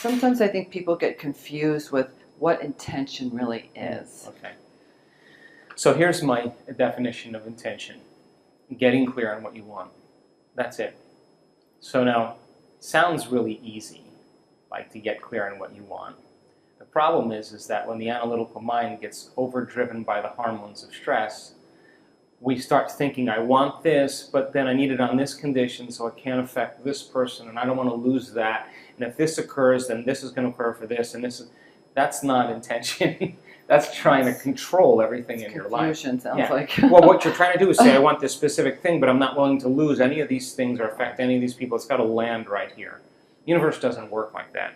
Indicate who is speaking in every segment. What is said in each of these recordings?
Speaker 1: Sometimes I think people get confused with what intention really is.
Speaker 2: Okay. So here's my definition of intention. Getting clear on what you want. That's it. So now, sounds really easy, like to get clear on what you want. The problem is that when the analytical mind gets overdriven by the hormones of stress, we start thinking, I want this, but then I need it on this condition, so it can't affect this person, and I don't want to lose that. And if this occurs, then this is going to occur for this, and this is... That's not intention. That's trying to control everything in your life.
Speaker 1: Confusion sounds like.
Speaker 2: Well, what you're trying to do is say, I want this specific thing, but I'm not willing to lose any of these things or affect any of these people. It's got to land right here. The universe doesn't work like that.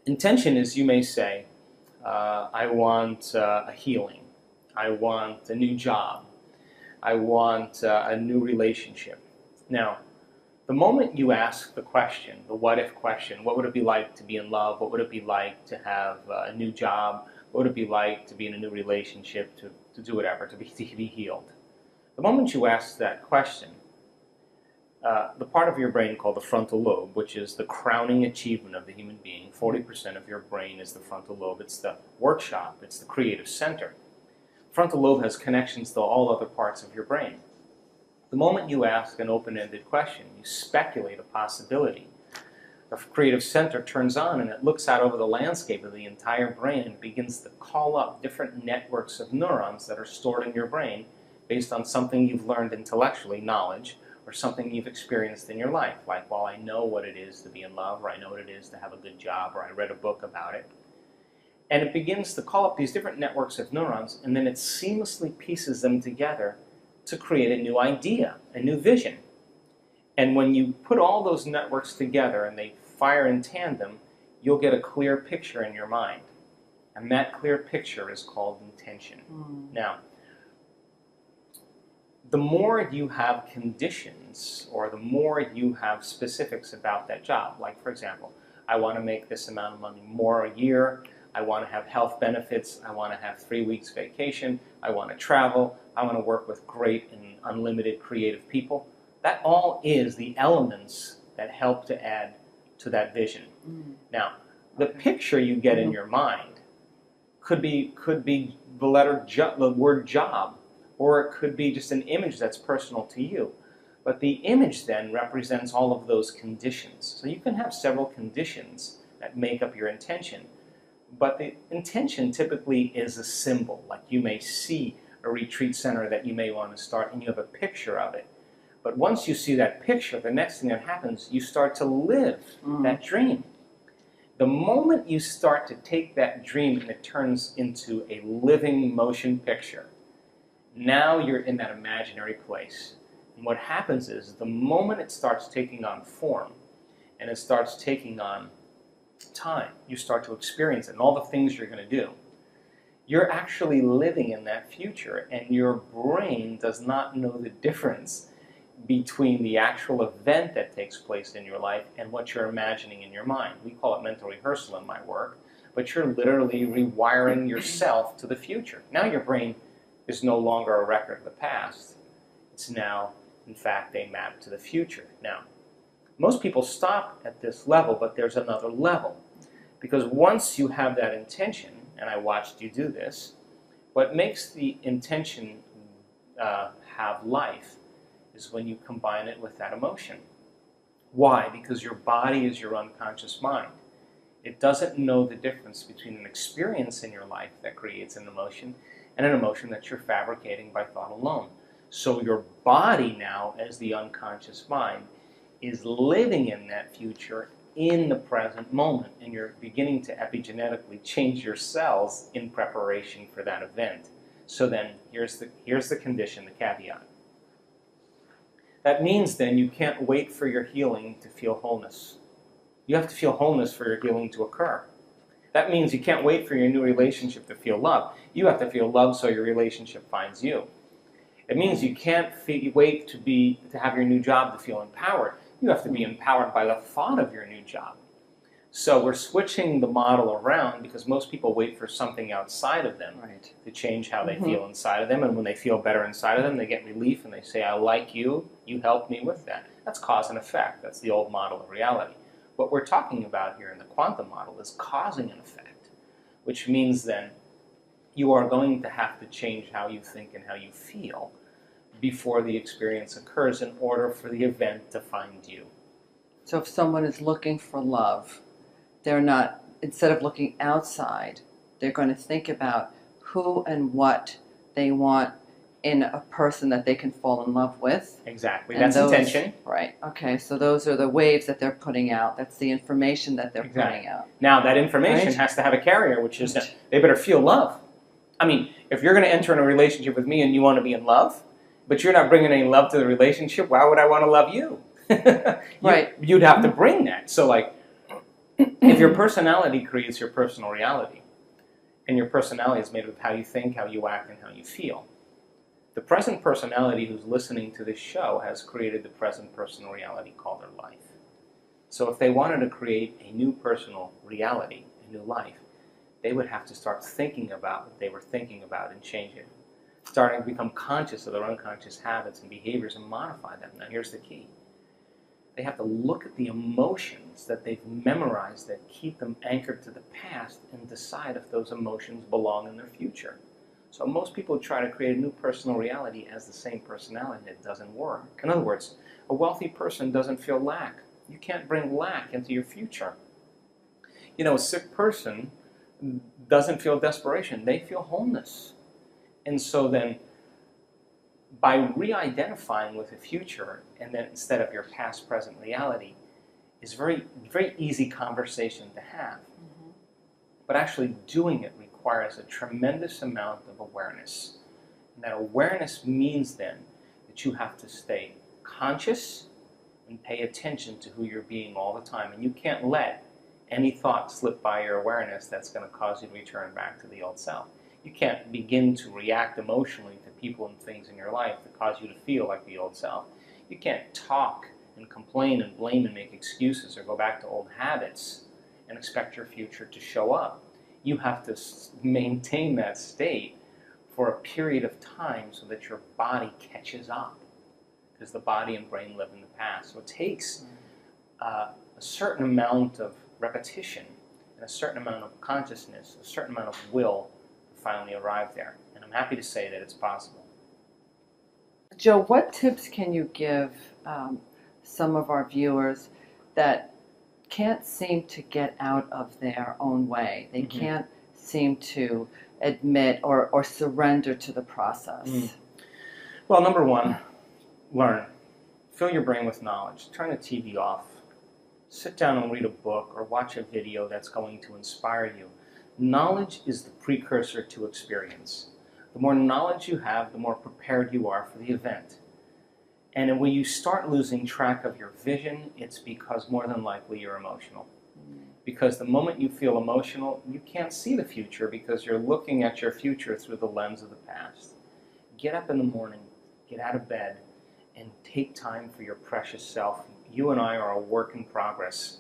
Speaker 2: Intention is, you may say, I want a healing. I want a new job. I want a new relationship. Now, the moment you ask the question, the what-if question, what would it be like to be in love? What would it be like to have a new job? What would it be like to be in a new relationship, to do whatever, to be healed? The moment you ask that question, the part of your brain called the frontal lobe, which is the crowning achievement of the human being, 40% of your brain is the frontal lobe. It's the workshop. It's the creative center. Frontal lobe has connections to all other parts of your brain. The moment you ask an open-ended question, you speculate a possibility. The creative center turns on and it looks out over the landscape of the entire brain and begins to call up different networks of neurons that are stored in your brain based on something you've learned intellectually, knowledge, or something you've experienced in your life. Like, well, I know what it is to be in love, or I know what it is to have a good job, or I read a book about it. And it begins to call up these different networks of neurons, and then it seamlessly pieces them together to create a new idea, a new vision. And when you put all those networks together and they fire in tandem, you'll get a clear picture in your mind. And that clear picture is called intention. Now, the more you have conditions, or the more you have specifics about that job, like, for example, I want to make this amount of money more a year, I want to have health benefits, I want to have 3 weeks vacation, I want to travel, I want to work with great and unlimited creative people. That all is the elements that help to add to that vision. Now, the picture you get in your mind could be the word job, or it could be just an image that's personal to you. But the image then represents all of those conditions. So you can have several conditions that make up your intention. But the intention typically is a symbol. Like, you may see a retreat center that you may want to start, and you have a picture of it. But once you see that picture, the next thing that happens, you start to live that dream. The moment you start to take that dream and it turns into a living motion picture, now you're in that imaginary place. And what happens is, the moment it starts taking on form, and it starts taking on time, you start to experience it and all the things you're going to do, you're actually living in that future, and your brain does not know the difference between the actual event that takes place in your life and what you're imagining in your mind. We call it mental rehearsal in my work, but you're literally rewiring yourself to the future. Now your brain is no longer a record of the past. It's now, in fact, a map to the future. Now, most people stop at this level, but there's another level. Because once you have that intention, and I watched you do this, what makes the intention have life is when you combine it with that emotion. Why? Because your body is your unconscious mind. It doesn't know the difference between an experience in your life that creates an emotion and an emotion that you're fabricating by thought alone. So your body now, as the unconscious mind, is living in that future in the present moment, and you're beginning to epigenetically change your cells in preparation for that event. So then, here's the condition, the caveat. That means then you can't wait for your healing to feel wholeness. You have to feel wholeness for your healing to occur. That means you can't wait for your new relationship to feel love. You have to feel love so your relationship finds you. It means you can't wait to have your new job to feel empowered. You have to be empowered by the thought of your new job. So we're switching the model around because most people wait for something outside of them to change how they feel inside of them. And when they feel better inside of them, they get relief and they say, I like you, you helped me with that. That's cause and effect. That's the old model of reality. What we're talking about here in the quantum model is causing an effect, which means then you are going to have to change how you think and how you feel before the experience occurs in order for the event to find you.
Speaker 1: So if someone is looking for love, they're not, instead of looking outside, they're going to think about who and what they want in a person that they can fall in love with.
Speaker 2: Exactly.
Speaker 1: And
Speaker 2: That's
Speaker 1: those,
Speaker 2: intention.
Speaker 1: Right. Okay. So those are the waves that they're putting out. That's the information that they're
Speaker 2: Exactly.
Speaker 1: putting out.
Speaker 2: Now, that information has to have a carrier, which is they better feel love. I mean, if you're going to enter in a relationship with me and you want to be in love, but you're not bringing any love to the relationship, why would I want to love you?
Speaker 1: Right.
Speaker 2: You'd have to bring that. So, like, if your personality creates your personal reality, and your personality is made up of how you think, how you act, and how you feel, the present personality who's listening to this show has created the present personal reality called their life. So if they wanted to create a new personal reality, a new life, they would have to start thinking about what they were thinking about and change it. Starting to become conscious of their unconscious habits and behaviors and modify them. Now here's the key. They have to look at the emotions that they've memorized that keep them anchored to the past and decide if those emotions belong in their future. So most people try to create a new personal reality as the same personality, and it doesn't work. In other words, a wealthy person doesn't feel lack. You can't bring lack into your future. You know, a sick person doesn't feel desperation. They feel wholeness. And so then, by re-identifying with the future, and then instead of your past, present reality, is very, very easy conversation to have. Mm-hmm. But actually doing it requires a tremendous amount of awareness. And that awareness means then that you have to stay conscious and pay attention to who you're being all the time. And you can't let any thought slip by your awareness that's going to cause you to return back to the old self. You can't begin to react emotionally to people and things in your life that cause you to feel like the old self. You can't talk and complain and blame and make excuses or go back to old habits and expect your future to show up. You have to maintain that state for a period of time so that your body catches up, because the body and brain live in the past. So it takes a certain amount of repetition and a certain amount of consciousness, a certain amount of will to finally arrive there. And I'm happy to say that it's possible.
Speaker 1: Joe, what tips can you give some of our viewers that can't seem to get out of their own way? They
Speaker 2: Mm-hmm.
Speaker 1: can't seem to admit or surrender to the process.
Speaker 2: Well, number one, learn. Fill your brain with knowledge. Turn the TV off. Sit down and read a book or watch a video that's going to inspire you. Knowledge is the precursor to experience. The more knowledge you have, the more prepared you are for the event. And when you start losing track of your vision, it's because more than likely you're emotional. Because the moment you feel emotional, you can't see the future because you're looking at your future through the lens of the past. Get up in the morning, get out of bed, and take time for your precious self. You and I are a work in progress.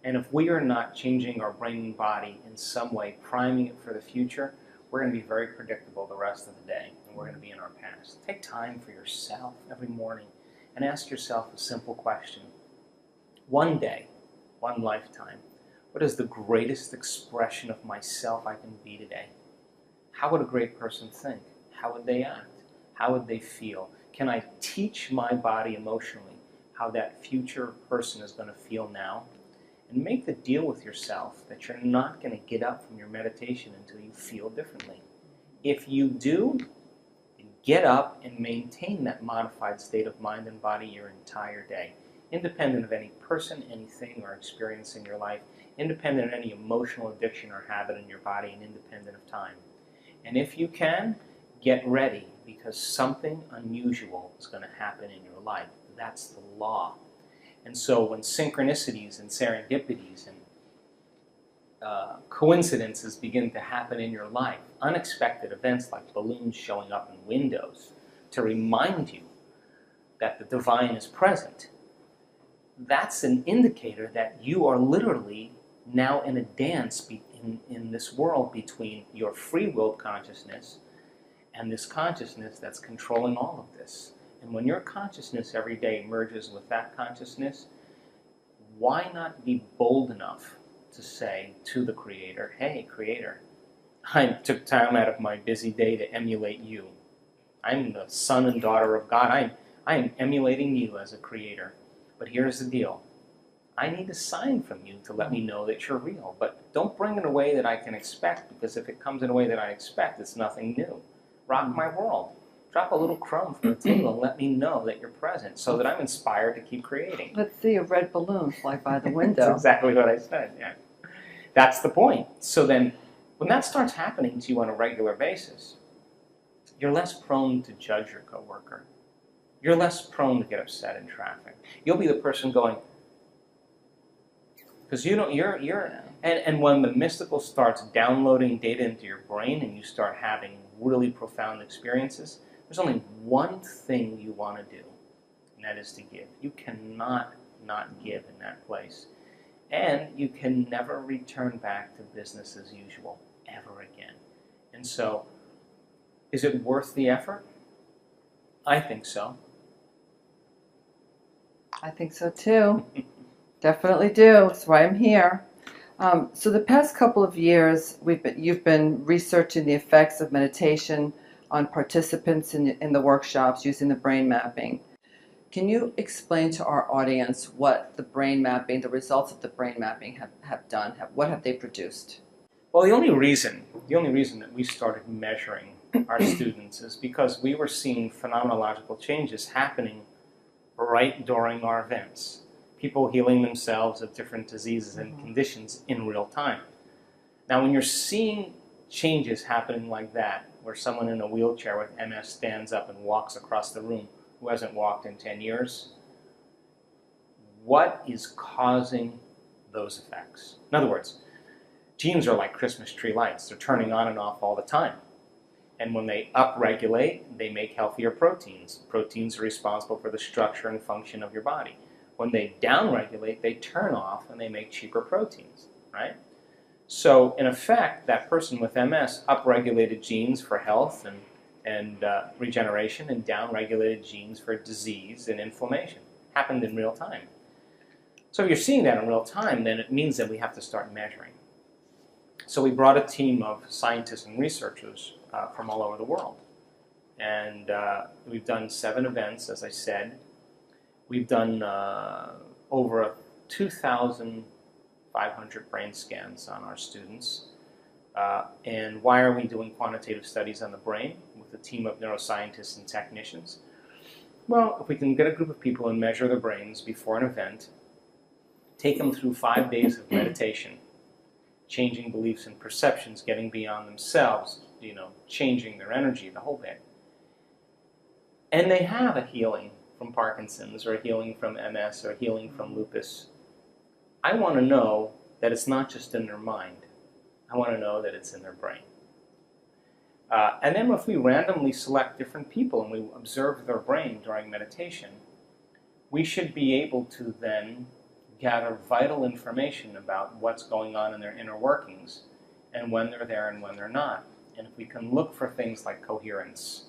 Speaker 2: And if we are not changing our brain and body in some way, priming it for the future, we're going to be very predictable the rest of the day, and we're going to be in our past. Take time for yourself every morning and ask yourself a simple question. One day, one lifetime, what is the greatest expression of myself I can be today? How would a great person think? How would they act? How would they feel? Can I teach my body emotionally how that future person is going to feel now? And make the deal with yourself that you're not going to get up from your meditation until you feel differently. If you do, get up and maintain that modified state of mind and body your entire day, independent of any person, anything, or experience in your life, independent of any emotional addiction or habit in your body, and independent of time. And if you can, get ready, because something unusual is going to happen in your life. That's the law. And so when synchronicities and serendipities and coincidences begin to happen in your life, unexpected events like balloons showing up in windows to remind you that the divine is present, that's an indicator that you are literally now in a dance in this world between your free-willed consciousness and this consciousness that's controlling all of this. And when your consciousness every day merges with that consciousness, why not be bold enough to say to the Creator, hey, Creator, I took time out of my busy day to emulate you. I'm the son and daughter of God. I am emulating you as a creator. But here's the deal. I need a sign from you to let me know that you're real. But don't bring it in a way that I can expect, because if it comes in a way that I expect, it's nothing new. Rock my world. Drop a little crumb from the table and let me know that you're present so that I'm inspired to keep creating.
Speaker 1: Let's see a red balloon fly by the window.
Speaker 2: That's exactly what I said, yeah. That's the point. So then, when that starts happening to you on a regular basis, you're less prone to judge your coworker. You're less prone to get upset in traffic. You'll be the person going, because and when the mystical starts downloading data into your brain and you start having really profound experiences, there's only one thing you want to do, and that is to give. You cannot not give in that place. And you can never return back to business as usual, ever again. And so, is it worth the effort? I think so.
Speaker 1: I think so too. Definitely do. That's why I'm here. So the past couple of years, you've been researching the effects of meditation on participants in the workshops using the brain mapping. Can you explain to our audience what the brain mapping, the results of the brain mapping have done? What have they produced?
Speaker 2: Well, the only reason that we started measuring our students is because we were seeing phenomenological changes happening right during our events. People healing themselves of different diseases and conditions in real time. Now, when you're seeing changes happening like that, where someone in a wheelchair with MS stands up and walks across the room who hasn't walked in 10 years, what is causing those effects? In other words, genes are like Christmas tree lights. They're turning on and off all the time. And when they upregulate, they make healthier proteins. Proteins are responsible for the structure and function of your body. When they downregulate, they turn off and they make cheaper proteins, right? So in effect, that person with MS upregulated genes for health and regeneration, and downregulated genes for disease and inflammation. Happened in real time. So if you're seeing that in real time, then it means that we have to start measuring. So we brought a team of scientists and researchers from all over the world. And we've done 7 events, as I said. We've done over 2,500 brain scans on our students. And why are we doing quantitative studies on the brain with a team of neuroscientists and technicians? Well, if we can get a group of people and measure their brains before an event, take them through 5 days of meditation, changing beliefs and perceptions, getting beyond themselves, changing their energy, the whole bit. And they have a healing from Parkinson's, or a healing from MS, or a healing from lupus. I want to know that it's not just in their mind. I want to know that it's in their brain. And then if we randomly select different people and we observe their brain during meditation, we should be able to then gather vital information about what's going on in their inner workings, and when they're there and when they're not. And if we can look for things like coherence,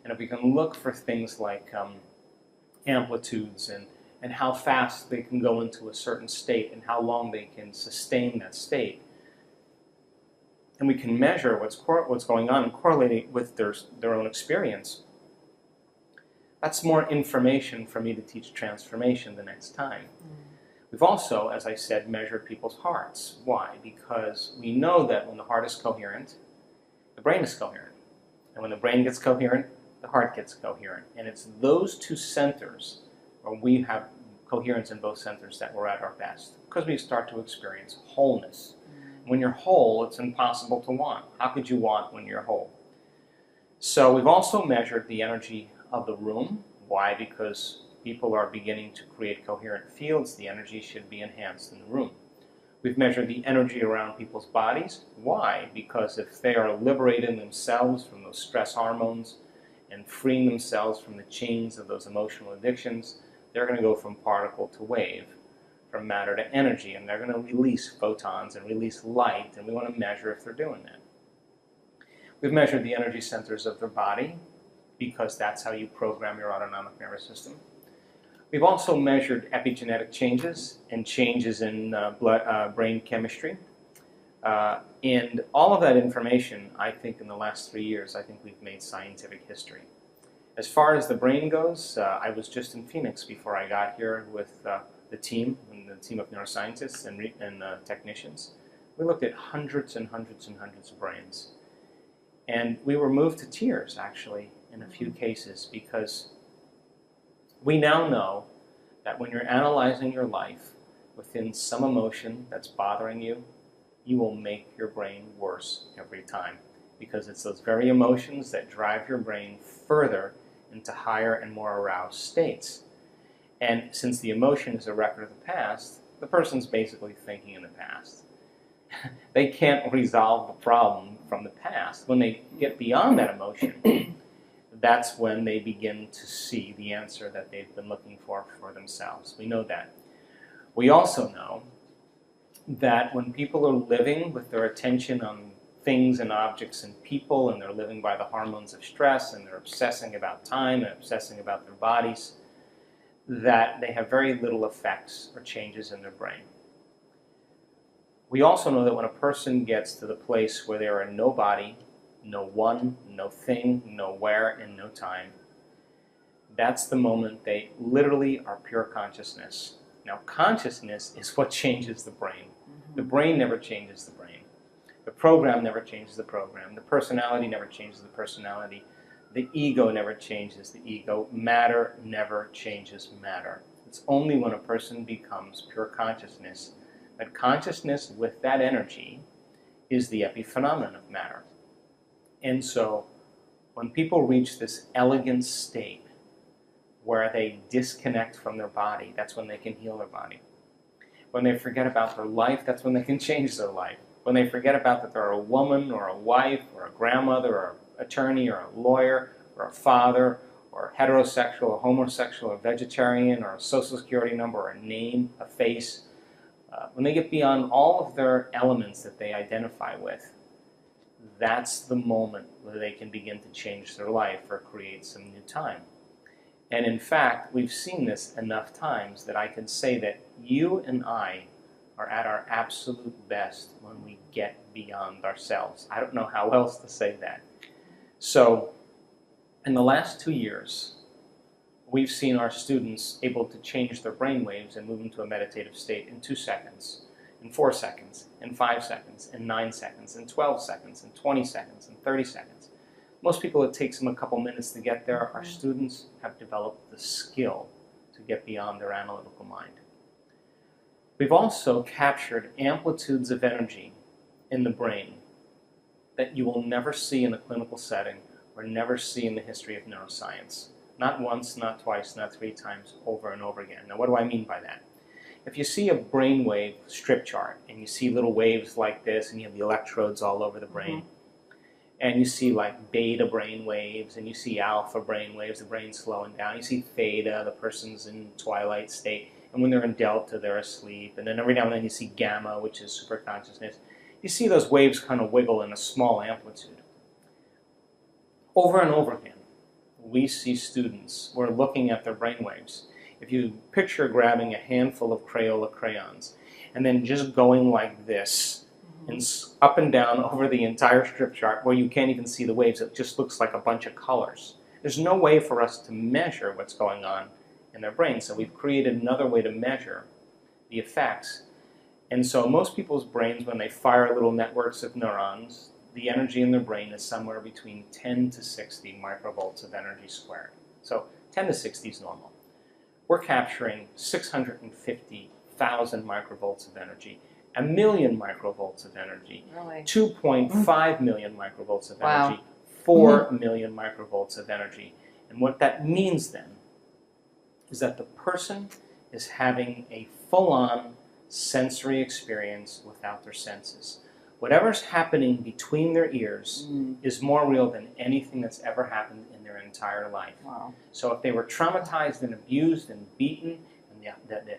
Speaker 2: and if we can look for things like amplitudes, and how fast they can go into a certain state and how long they can sustain that state, and we can measure what's going on and correlate it with their own experience, that's more information for me to teach transformation the next time. We've also, as I said, measured people's hearts. Why? Because we know that when the heart is coherent, the brain is coherent. And when the brain gets coherent, the heart gets coherent. And it's those 2 centers, where we have coherence in both centers, that we're at our best, because we start to experience wholeness. When you're whole, it's impossible to want. How could you want when you're whole? So we've also measured the energy of the room. Why? Because people are beginning to create coherent fields. The energy should be enhanced in the room. We've measured the energy around people's bodies. Why? Because if they are liberating themselves from those stress hormones and freeing themselves from the chains of those emotional addictions, they're going to go from particle to wave, from matter to energy, and they're going to release photons and release light, and we want to measure if they're doing that. We've measured the energy centers of their body, because that's how you program your autonomic nervous system. We've also measured epigenetic changes and changes in brain chemistry. And all of that information, I think in the last 3 years, I think we've made scientific history. As far as the brain goes, I was just in Phoenix before I got here with the team of neuroscientists and technicians. We looked at hundreds and hundreds and hundreds of brains. And we were moved to tears, actually, in a few cases, because we now know that when you're analyzing your life within some emotion that's bothering you, you will make your brain worse every time, because it's those very emotions that drive your brain further into higher and more aroused states. And since the emotion is a record of the past, the person's basically thinking in the past. They can't resolve the problem from the past. When they get beyond that emotion, that's when they begin to see the answer that they've been looking for themselves. We know that. We also know that when people are living with their attention on things and objects and people, and they're living by the hormones of stress, and they're obsessing about time and obsessing about their bodies, that they have very little effects or changes in their brain. We also know that when a person gets to the place where there are no body, no one, no thing, no where, and no time, that's the moment they literally are pure consciousness. Now, consciousness is what changes the brain. The brain never changes the brain. The program never changes the program. The personality never changes the personality. The ego never changes the ego. Matter never changes matter. It's only when a person becomes pure consciousness that consciousness with that energy is the epiphenomenon of matter. And so when people reach this elegant state where they disconnect from their body, that's when they can heal their body. When they forget about their life, that's when they can change their life. When they forget about that they're a woman or a wife or a grandmother or an attorney or a lawyer or a father or a heterosexual or homosexual or vegetarian or a social security number or a name, a face, when they get beyond all of their elements that they identify with, that's the moment where they can begin to change their life or create some new time. And in fact, we've seen this enough times that I can say that you and I are at our absolute best when we get beyond ourselves. I don't know how else to say that. So, in the last 2 years, we've seen our students able to change their brain waves and move into a meditative state in 2 seconds, in 4 seconds, in 5 seconds, in 9 seconds, in 12 seconds, in 20 seconds, in 30 seconds. Most people, it takes them a couple minutes to get there. Our students have developed the skill to get beyond their analytical mind. We've also captured amplitudes of energy in the brain that you will never see in a clinical setting or never see in the history of neuroscience. Not once, not twice, not 3 times, over and over again. Now, what do I mean by that? If you see a brainwave strip chart and you see little waves like this and you have the electrodes all over the brain, and you see like beta brain waves and you see alpha brain waves, the brain's slowing down, you see theta, the person's in twilight state, and when they're in delta, they're asleep, and then every now and then you see gamma, which is super consciousness. You see those waves kind of wiggle in a small amplitude. Over and over again, we see students, we're looking at their brain waves. If you picture grabbing a handful of Crayola crayons and then just going like this, and up and down over the entire strip chart where you can't even see the waves, it just looks like a bunch of colors. There's no way for us to measure what's going on in their brain, so we've created another way to measure the effects. And so most people's brains, when they fire little networks of neurons, the energy in their brain is somewhere between 10 to 60 microvolts of energy squared. So 10 to 60 is normal. We're capturing 650,000 microvolts of energy. 1 million microvolts of energy,
Speaker 1: Really?
Speaker 2: 2.5 million microvolts of
Speaker 1: Wow.
Speaker 2: energy, 4 million microvolts of energy. And what that means then is that the person is having a full-on sensory experience without their senses. Whatever's happening between their ears is more real than anything that's ever happened in their entire life.
Speaker 1: Wow.
Speaker 2: So if they were traumatized and abused and beaten, and the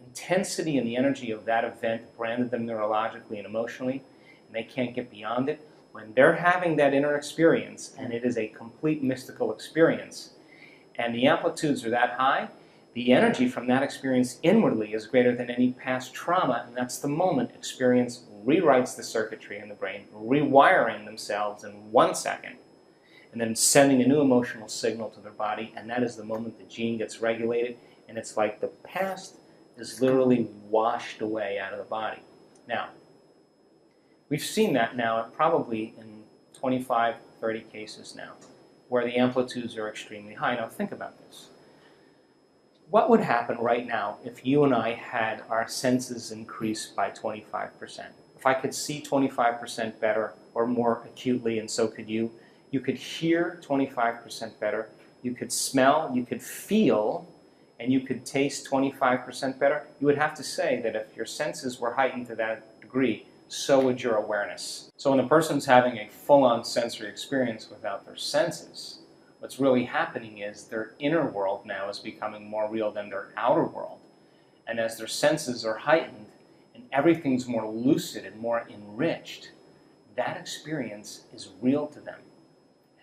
Speaker 2: intensity and the energy of that event branded them neurologically and emotionally, and they can't get beyond it, when they're having that inner experience, and it is a complete mystical experience, and the amplitudes are that high, The energy from that experience inwardly is greater than any past trauma, and that's the moment experience rewrites the circuitry in the brain, rewiring themselves in 1 second, and then sending a new emotional signal to their body, and that is the moment the gene gets regulated, and it's like the past is literally washed away out of the body. Now, we've seen that now probably in 25, 30 cases now, where the amplitudes are extremely high. Now think about this. What would happen right now if you and I had our senses increased by 25%? If I could see 25% better or more acutely, and so could you could hear 25% better, you could smell, you could feel, and you could taste 25% better, you would have to say that if your senses were heightened to that degree, so would your awareness. So when a person's having a full-on sensory experience without their senses, what's really happening is their inner world now is becoming more real than their outer world. And as their senses are heightened and everything's more lucid and more enriched, that experience is real to them.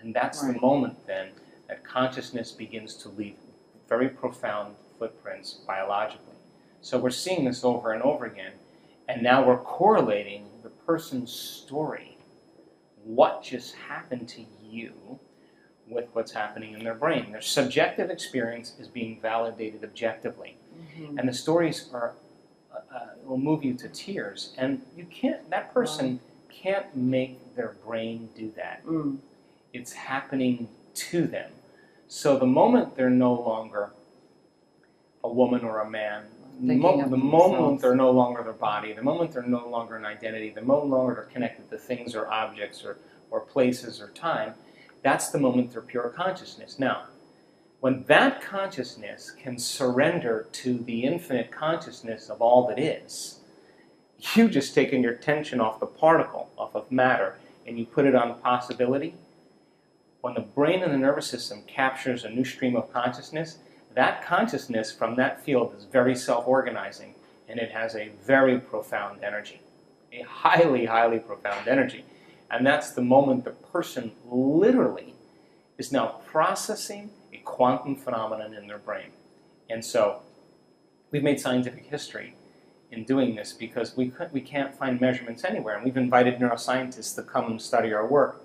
Speaker 2: And that's the moment then that consciousness begins to leave very profound footprints biologically. So we're seeing this over and over again, and now we're correlating the person's story, what just happened to you, with what's happening in their brain. Their subjective experience is being validated objectively. And the stories are will move you to tears, and you can't, that person can't make their brain do that. It's happening to them. So the moment they're no longer a woman or a man, the moment they're no longer their body, the moment they're no longer an identity, the moment no longer are connected to things or objects or places or time, that's the moment they're pure consciousness. Now, when that consciousness can surrender to the infinite consciousness of all that is, you've just taken your attention off the particle, off of matter, and you put it on possibility. When the brain and the nervous system captures a new stream of consciousness, that consciousness from that field is very self-organizing, and it has a very profound energy, a highly, highly profound energy. And that's the moment the person literally is now processing a quantum phenomenon in their brain. And so we've made scientific history in doing this because we can't find measurements anywhere. And we've invited neuroscientists to come and study our work.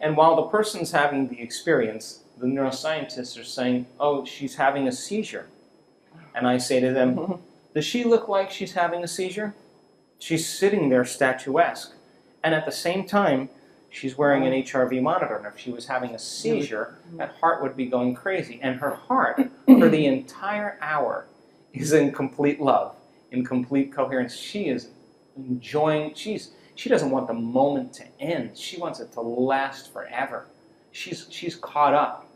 Speaker 2: And while the person's having the experience, the neuroscientists are saying, oh, she's having a seizure. And I say to them, does she look like she's having a seizure? She's sitting there statuesque. And at the same time, she's wearing an HRV monitor. And if she was having a seizure, that heart would be going crazy. And her heart, for the entire hour, is in complete love, in complete coherence. She is enjoying, she doesn't want the moment to end. She wants it to last forever. She's caught up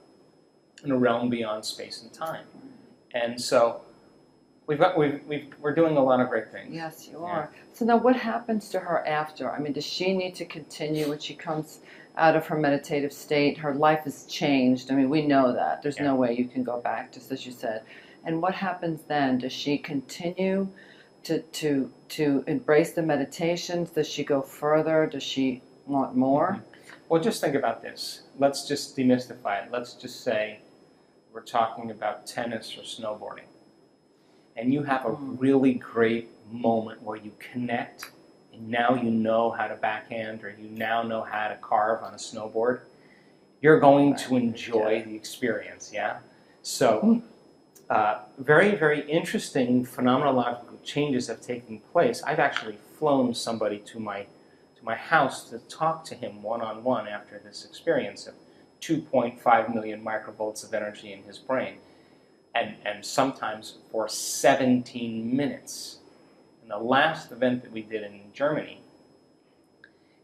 Speaker 2: in a realm beyond space and time. And so we're doing a lot of great things.
Speaker 1: Yes, you are. So now what happens to her after? I mean, does she need to continue when she comes out of her meditative state? Her life has changed. I mean, we know that. There's no way you can go back, just as you said. And what happens then? Does she continue to embrace the meditations? Does she go further? Does she want more?
Speaker 2: Well, just think about this. Let's just demystify it. Let's just say we're talking about tennis or snowboarding. And you have a really great moment where you connect, and now you know how to backhand, or you now know how to carve on a snowboard. You're going to enjoy the experience, yeah? So, very, very interesting phenomenological changes have taken place. I've actually flown somebody to my house to talk to him one-on-one after this experience of 2.5 million microvolts of energy in his brain. And sometimes for 17 minutes. In the last event that we did in Germany,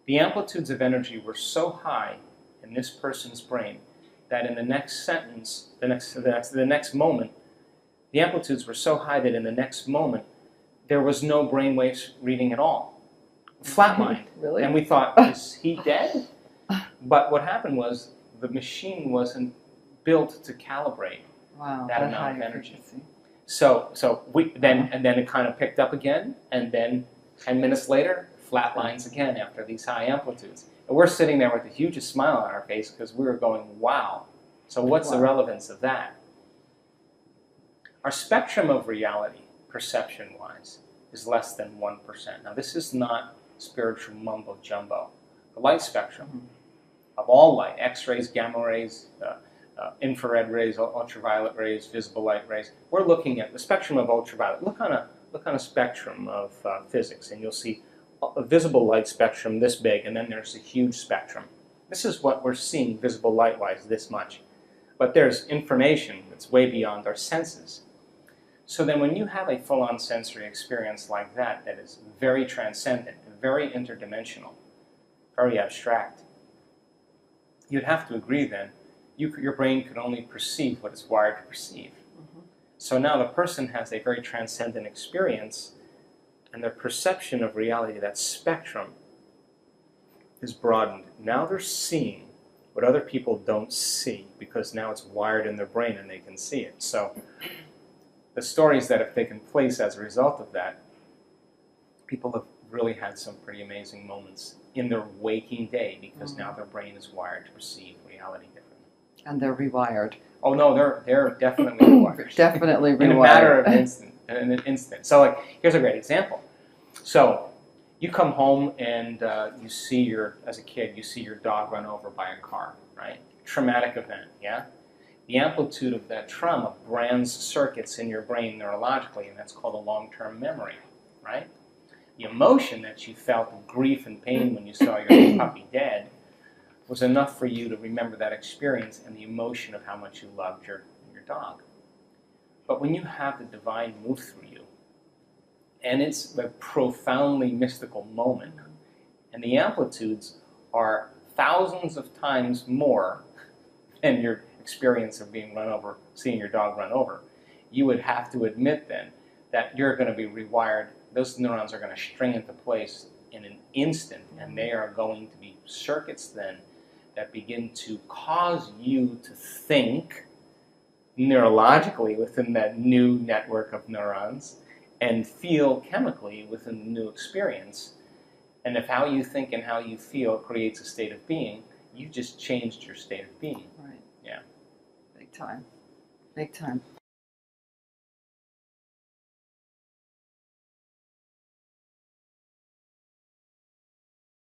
Speaker 2: the amplitudes of energy were so high in this person's brain that in the next sentence, the next moment, the amplitudes were so high that in the next moment, there was no brainwaves reading at all. Flatlined.
Speaker 1: Really?
Speaker 2: And we thought, is he dead? But what happened was the machine wasn't built to calibrate that amount of energy. Frequency. So then it kind of picked up again, and then 10 minutes later, flat lines again after these high amplitudes. And we're sitting there with the hugest smile on our face because we were going, wow. So what's the relevance of that? Our spectrum of reality, perception-wise, is less than 1%. Now, this is not spiritual mumbo-jumbo. The light spectrum of all light, X-rays, gamma rays, infrared rays, ultraviolet rays, visible light rays, we're looking at the spectrum of ultraviolet. Look on a spectrum of physics, and you'll see a visible light spectrum this big, and then there's a huge spectrum. This is what we're seeing visible light-wise, this much. But there's information that's way beyond our senses. So then when you have a full-on sensory experience like that, that is very transcendent, very interdimensional, very abstract, you'd have to agree then, your brain could only perceive what it's wired to perceive. So now the person has a very transcendent experience, and their perception of reality, that spectrum, is broadened. Now they're seeing what other people don't see, because now it's wired in their brain and they can see it. So the stories that have taken place as a result of that, people have really had some pretty amazing moments in their waking day, because now their brain is wired to perceive reality differently.
Speaker 1: And they're rewired.
Speaker 2: Oh no, they're definitely rewired.
Speaker 1: Definitely rewired.
Speaker 2: In a matter of an instant. So like, here's a great example. So you come home and you see as a kid, you see your dog run over by a car, right? Traumatic event, yeah? The amplitude of that trauma brands circuits in your brain neurologically, and that's called a long-term memory, right? The emotion that you felt of grief and pain when you saw your puppy dead was enough for you to remember that experience and the emotion of how much you loved your dog. But when you have the divine move through you, and it's a profoundly mystical moment, and the amplitudes are thousands of times more than your experience of being run over, seeing your dog run over, you would have to admit then that you're going to be rewired. Those neurons are going to string into place in an instant, and they are going to be circuits then that begin to cause you to think neurologically within that new network of neurons and feel chemically within the new experience. And if how you think and how you feel creates a state of being, you just changed your state of being.
Speaker 1: Right.
Speaker 2: Yeah.
Speaker 1: Big time. Big time.